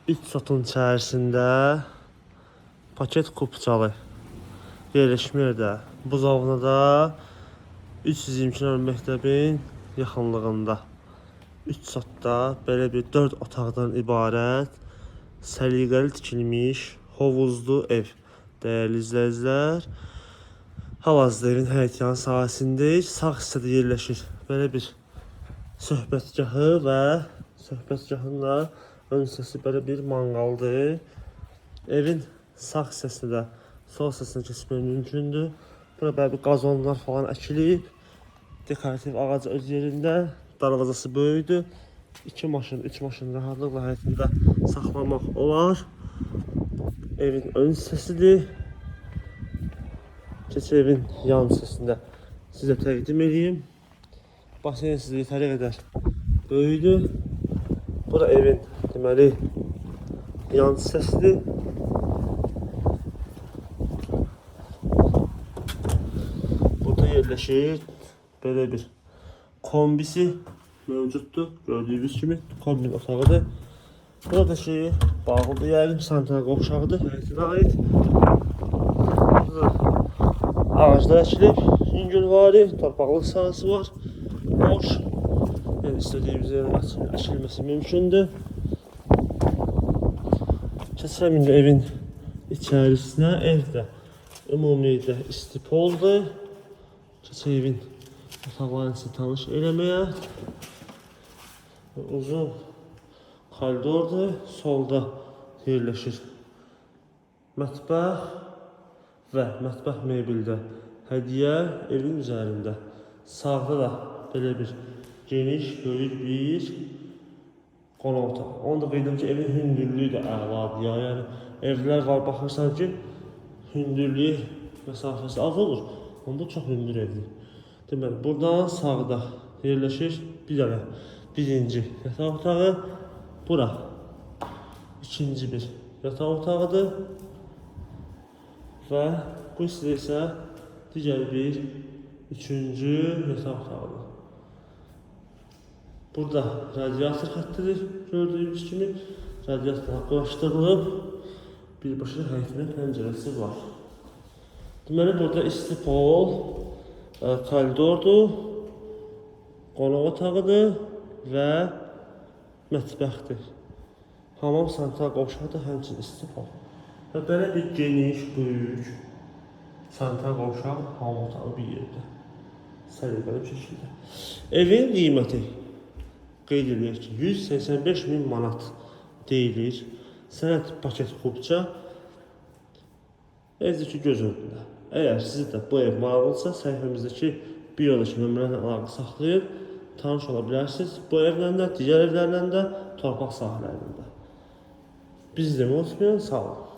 3 sotun içərisində paket kupçalı yerləşmir də. Buzovna da 322 nömrə məktəbin yaxınlığında. 3 sotda belə bir 4 otaqdan ibarət səliqəli tikilmiş hovuzlu ev. Dəyərli izləyicilər, hal-hazırda evin həyətyanı sahəsindəyik. Sağ hissədə yerləşir belə bir söhbətgahı və söhbətgahın da ön hissəsi belə bir manqaldır. Evin sağ hissəsində sol hissəsinə keçmək mümkündür. Burada belə bir qazonlar falan əkilib. Dekorativ ağac öz yerində. Darvazası böyükdür. 2 maşın, 3 maşın rahatlıqla həyətində saxlamaq olar. Evin ön hissəsidir. Keçək evin yan hissəsində sizə təqdim edeyim. Basen sizə yetəri qədər böyükdür. Bu da evin deməli yan hissəsidir. Burada yerləşir belə bir kombisi mövcuddur. Gördüyünüz kimi kombin otağıdır. Burada şeyi bağlıdır, yəqin santral qovşağıdır, həyətinə aid. Ağaclar əkilib, yüngülvari, torpaqlıq sahəsi var. Boş. Yəni istədiyimiz yerin əkilməsi mümkündür. Keçək indi evin içərisinə. Evdə ümumilikdə istipoldur. Keçək evin otaqlarını tanış eləməyə. Uzun koridordur. Solda yerləşir mətbəx və mətbəx mebeldə hədiyyə evin üzərində. Sağda da belə bir geniş, böyük bir qonaq otağı. Onu da qeyd edim ki, evin hündürlüyü də əladır. Yəni evlər var, baxırsan ki, hündürlüyü məsafəsi az olur. Onda çox hündür evdir. Deməli, buradan sağda yerləşir bir dənə birinci yataq otağı. Bura ikinci bir yataq otağıdır. Və bu isə digər bir üçüncü yataq otağıdır. Burada radiator xəttidir. Gördüyünüz kimi radiatorlar quraşdırılıb. Birbaşa həyətinə pəncərəsi var. Deməli, burada istipol koridordur, qonaq otağıdır və mətbəxdir. Hamam santral qovşağı həmçinin istipol. Və belə bir geniş, böyük santral qovşaq hamam otağı bir yerdə. Səliqəli bir şəkildə. Evin qiyməti qeyd edilir ki, 185.000 manat deyilir. Sənəd paket kupça. Evdəki göz önündə. Əgər siz də bu ev maraqlısa, səhifəmizdəki biyodakı nömrələrlə əlaqə saxlayıb tanış ola bilərsiniz. Bu evlə də, digər evlərlə də, torpaq sahələrində. Biz demək olsun, sağ olun.